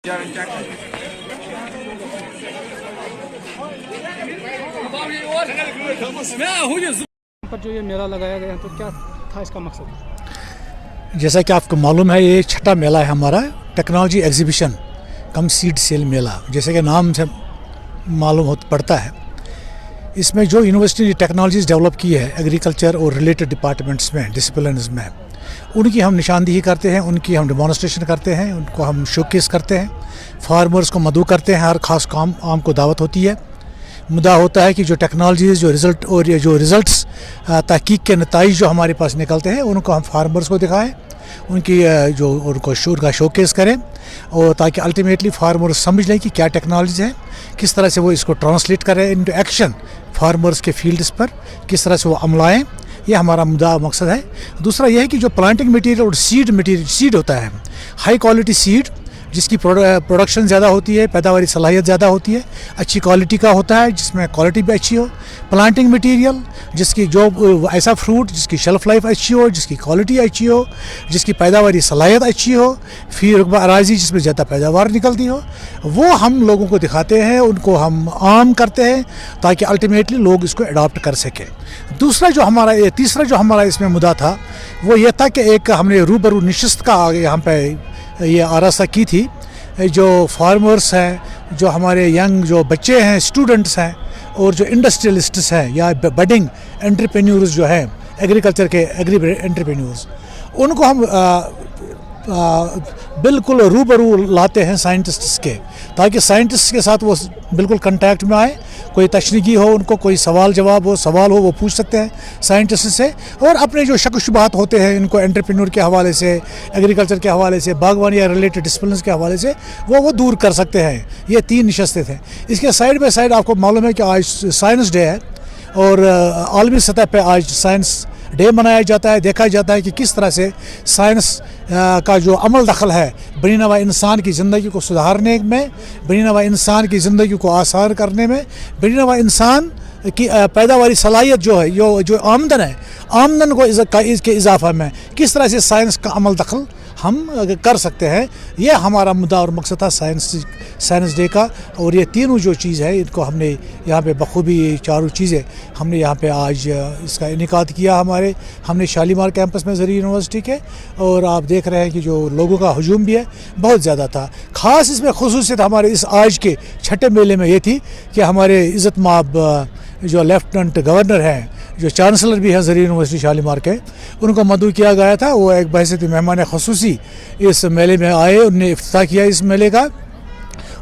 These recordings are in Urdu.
پر جو یہ میلہ لگایا گیا تو کیا تھا اس کا مقصد؟ جیسا کہ آپ کو معلوم ہے یہ چھٹا میلہ ہے ہمارا ٹیکنالوجی ایگزیبیشن کم سیڈ سیل میلہ، جیسے کہ نام سے معلوم پڑتا ہے۔ اس میں جو یونیورسٹی نے ٹیکنالوجیز ڈیولپ کی ہے ایگریکلچر اور ریلیٹڈ ڈپارٹمنٹس میں ڈسپلنز میں، ان کی ہم نشاندہی کرتے ہیں، ان کی ہم ڈیمانسٹریشن کرتے ہیں، ان کو ہم شوکیس کرتے ہیں، فارمرز کو مدعو کرتے ہیں، ہر خاص کام عام کو دعوت ہوتی ہے۔ مدعا ہوتا ہے کہ جو ٹیکنالوجیز جو رزلٹ اور یہ جو رزلٹس تحقیق کے نتائج جو ہمارے پاس نکلتے ہیں ان کو ہم فارمرز کو دکھائیں، ان کی جو ان کو کا شوکیس کریں، اور تاکہ الٹیمیٹلی فارمرز سمجھ لیں کہ کیا ٹیکنالوجیز ہیں، کس طرح سے وہ اس کو ٹرانسلیٹ کریں انٹو ایکشن فارمرز کے فیلڈس پر، کس طرح سے وہ عملائیں۔ یہ ہمارا مقصد ہے۔ دوسرا یہ ہے کہ جو پلانٹنگ مٹیریل اور سیڈ ہوتا ہے، ہائی کوالٹی سیڈ جس کی پروڈکشن زیادہ ہوتی ہے، پیداواری صلاحیت زیادہ ہوتی ہے، اچھی کوالٹی کا ہوتا ہے، جس میں کوالٹی بھی اچھی ہو۔ پلانٹنگ مٹیریل جس کی جو ایسا فروٹ جس کی شیلف لائف اچھی ہو، جس کی کوالٹی اچھی ہو، جس کی پیداواری صلاحیت اچھی ہو، فی رقبہ اراضی جس میں زیادہ پیداوار نکلتی ہو، وہ ہم لوگوں کو دکھاتے ہیں، ان کو ہم عام کرتے ہیں تاکہ الٹیمیٹلی لوگ اس کو اڈاپٹ کر سکیں۔ تیسرا جو ہمارا اس میں مدعا تھا وہ یہ تھا کہ ایک ہم نے روبرو نشست کا یہاں پہ یہ آراستہ کی تھی۔ جو فارمرز ہیں، جو ہمارے ینگ جو بچے ہیں، اسٹوڈنٹس ہیں، اور جو انڈسٹریلسٹس ہیں یا بڈنگ انٹرپرینیورز جو ہیں ایگریکلچر کے انٹرپرینیورز، ان کو ہم بالکل روبرو لاتے ہیں سائنٹسٹس کے، تاکہ سائنٹسٹ کے ساتھ وہ بالکل کنٹیکٹ میں آئیں، کوئی تشنیگی ہو، ان کو کوئی سوال ہو وہ پوچھ سکتے ہیں سائنٹسٹ سے، اور اپنے جو شک و شبہات ہوتے ہیں ان کو انٹرپرینور کے حوالے سے، ایگریکلچر کے حوالے سے، باغبانی یا ریلیٹڈ ڈسپلنز کے حوالے سے وہ دور کر سکتے ہیں۔ یہ 3 نشستیں تھیں۔ اس کے سائڈ بائی سائڈ آپ کو معلوم ہے کہ آج سائنس ڈے ہے، اور عالمی سطح پہ آج سائنس ڈے منایا جاتا ہے۔ دیکھا جاتا ہے کہ کس طرح سے سائنس کا جو عمل دخل ہے بنی نوع انسان کی زندگی کو سدھارنے میں، بنی نوع انسان کی زندگی کو آسان کرنے میں، بنی نوع انسان کی پیداواری صلاحیت جو ہے، جو آمدن ہے، آمدن کو اس کے اضافہ میں کس طرح سے سائنس کا عمل دخل ہم کر سکتے ہیں، یہ ہمارا مدعا اور مقصد تھا سائنس ڈے کا۔ اور یہ تینوں جو چیز ہے ان کو ہم نے یہاں پہ بخوبی، یہ چاروں چیزیں ہم نے یہاں پہ آج اس کا انعقاد کیا۔ ہم نے شالیمار کیمپس میں زرعی یونیورسٹی کے، اور آپ دیکھ رہے ہیں کہ جو لوگوں کا ہجوم بھی ہے بہت زیادہ تھا۔ خاص اس میں خصوصیت ہمارے اس آج کے چھٹے میلے میں یہ تھی کہ ہمارے عزت مآب جو لیفٹننٹ گورنر ہیں، جو چانسلر بھی ہیں زرعی یونیورسٹی شالیمار کے، ان کو مدعو کیا گیا تھا۔ وہ ایک بحیثیت مہمان خصوصی اس میلے میں آئے، انہوں نے افتتاح کیا اس میلے کا،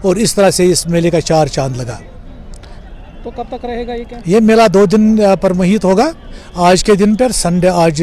اور اس طرح سے اس میلے کا 4 چاند لگا۔ تو کب تک رہے گا یہ کیا؟ یہ میلہ 2 دن پر محیط ہوگا۔ آج کے دن پر سنڈے، آج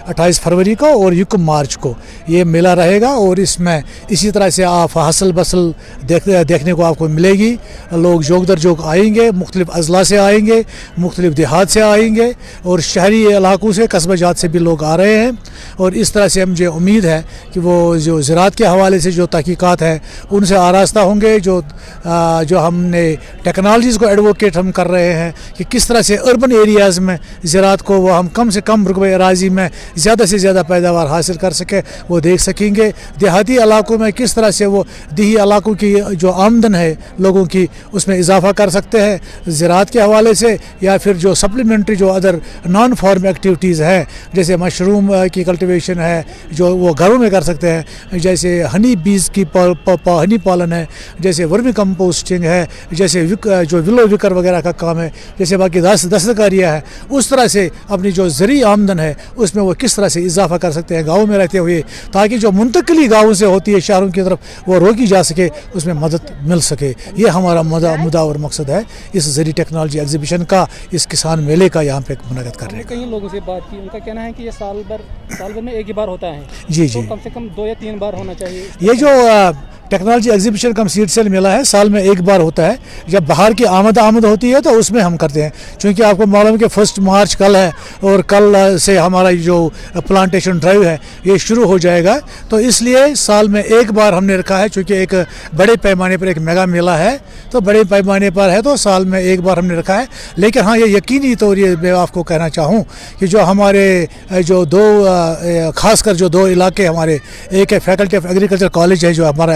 28 فروری کو اور 1 مارچ کو یہ میلہ رہے گا، اور اس میں اسی طرح سے آپ حسل بسل دیکھنے کو آپ کو ملے گی۔ لوگ جوگ در جوگ آئیں گے، مختلف اضلاع سے آئیں گے، مختلف دیہات سے آئیں گے، اور شہری علاقوں سے، قصبہ جات سے بھی لوگ آ رہے ہیں۔ اور اس طرح سے مجھے امید ہے کہ وہ جو زراعت کے حوالے سے جو تحقیقات ہیں ان سے آراستہ ہوں گے، جو ہم نے ٹیکنالوجیز کو ایڈووکیٹ ہم کر رہے ہیں کہ کس طرح سے اربن ایریاز میں زراعت کو وہ ہم کم سے کم رقبہ اراضی میں زیادہ سے زیادہ پیداوار حاصل کر سکیں، وہ دیکھ سکیں گے۔ دیہاتی علاقوں میں کس طرح سے وہ دیہی علاقوں کی جو آمدن ہے لوگوں کی اس میں اضافہ کر سکتے ہیں زراعت کے حوالے سے، یا پھر جو سپلیمنٹری جو ادر نان فارم ایکٹیویٹیز ہیں، جیسے مشروم کی کلٹیویشن ہے جو وہ گھروں میں کر سکتے ہیں، جیسے ہنی بیز کی ہنی پالن ہے، جیسے ورمی کمپوسٹنگ ہے، جیسے جو ولو وکر وغیرہ کا کام ہے، جیسے باقی دستکاریاں ہیں، اس طرح سے اپنی جو زرعی آمدن ہے اس میں وہ کس طرح سے اضافہ کر سکتے ہیں گاؤں میں رہتے ہوئے، تاکہ جو منتقلی گاؤں سے ہوتی ہے شہروں کی طرف وہ روکی جا سکے، اس میں مدد مل سکے۔ یہ ہمارا مدعا اور مقصد ہے اس زرعی ٹیکنالوجی ایگزیبیشن کا، اس کسان میلے کا یہاں پہ منعقد کر رہے ہیں۔ کئی لوگوں سے بات کی، ان کا کہنا ہے کہ یہ سال بھر میں ایک ہی بار ہوتا ہے، جی کم سے کم 2 یا 3 بار ہونا چاہیے۔ یہ جو ٹیکنالوجی ایگزیبیشن کم سیڈ سیل میلہ ہے سال میں ایک بار ہوتا ہے۔ جب بہار کی آمد ہوتی ہے تو اس میں ہم کرتے ہیں، چونکہ آپ کو معلوم ہے کہ 1 مارچ کل ہے، اور کل سے ہمارا جو پلانٹیشن ڈرائیو ہے یہ شروع ہو جائے گا، تو اس لیے سال میں ایک بار ہم نے رکھا ہے، چونکہ ایک بڑے پیمانے پر ایک میگا میلہ ہے، تو بڑے پیمانے پر ہے تو سال میں ایک بار ہم نے رکھا ہے۔ لیکن ہاں یہ یقینی طور یہ میں آپ کو کہنا چاہوں کہ جو ہمارے جو خاص کر جو 2 علاقے ہمارے، ایک ہے فیکلٹی آف ایگریکلچر کالج ہے جو ہمارا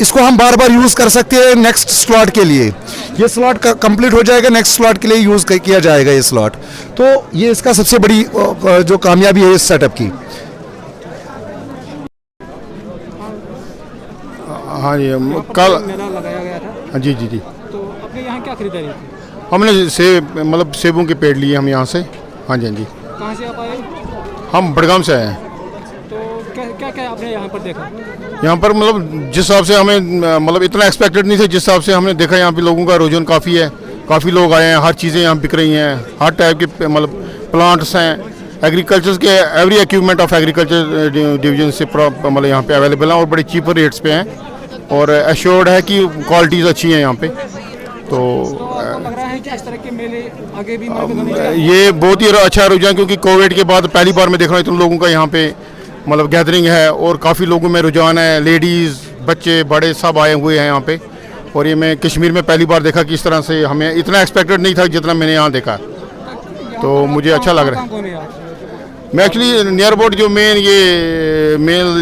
اس کو ہم بار بار یوز کر سکتے ہیں نیکسٹ سلاٹ کے لیے. یہ سلاٹ کمپلیٹ ہو جائے گا, نیکسٹ سلاٹ کے لیے یوز کیا جائے گا یہ سلاٹ. تو یہ اس کا سب سے بڑی جو کامیابی ہے اس سیٹ اپ کی. ہاں جی کل میلہ لگایا گیا تھا, جی جی جی تو اپنے یہاں کیا خریداری تھی؟ ہم نے مطلب سیبوں کے پیڑ لیے ہم یہاں سے. ہاں جی ہاں جی کہاں سے آپ آئے؟ ہم بڑگام سے آئے ہیں. تو کیا کیا آپ نے یہاں پر دیکھا؟ یہاں پر مطلب جس حساب سے ہمیں مطلب اتنا ایکسپیکٹڈ نہیں تھا, جس حساب سے ہم نے دیکھا یہاں پہ لوگوں کا رجحان کافی ہے, کافی لوگ آئے ہیں, ہر چیزیں یہاں بک رہی ہیں, ہر ٹائپ کے مطلب پلانٹس ہیں, ایگریکلچر کے every equipment of agriculture division سے مطلب یہاں پہ اویلیبل ہیں اور بڑے چیپر ریٹس پہ ہیں, اور ایشورڈ ہے کہ کوالٹیز اچھی ہیں یہاں پہ. تو لگ رہا ہے کہ اس طرح کے میلے آگے بھی منعقد ہونے چاہیے. یہ بہت ہی اچھا رجحان, کیونکہ کووڈ کے بعد پہلی بار میں دیکھ رہا ہوں اتنے لوگوں کا یہاں پہ مطلب گیدرنگ ہے, اور کافی لوگوں میں رجحان ہے, لیڈیز بچے بڑے سب آئے ہوئے ہیں یہاں پہ. اور یہ میں کشمیر میں پہلی بار دیکھا کہ اس طرح سے ہمیں اتنا ایکسپیکٹڈ نہیں تھا جتنا میں نے یہاں دیکھا, تو مجھے اچھا لگ رہا ہے. میں ایکچولی نیئر اباؤٹ جو مین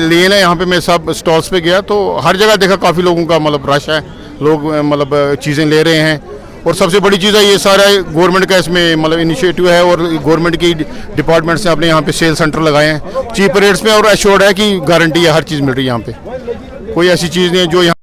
لین ہے یہاں پہ میں سب اسٹالس پہ گیا, تو ہر جگہ دیکھا کافی لوگوں کا مطلب رش ہے, لوگ مطلب چیزیں لے رہے ہیں. اور سب سے بڑی چیز ہے یہ سارا گورنمنٹ کا اس میں مطلب انیشیٹو ہے, اور گورنمنٹ کی ڈپارٹمنٹس نے اپنے یہاں پہ سیل سینٹر لگائے ہیں چیپ ریٹس میں, اور ایشورڈ ہے کہ گارنٹی ہے, ہر چیز مل رہی ہے یہاں پہ, کوئی ایسی چیز نہیں ہے جو یہاں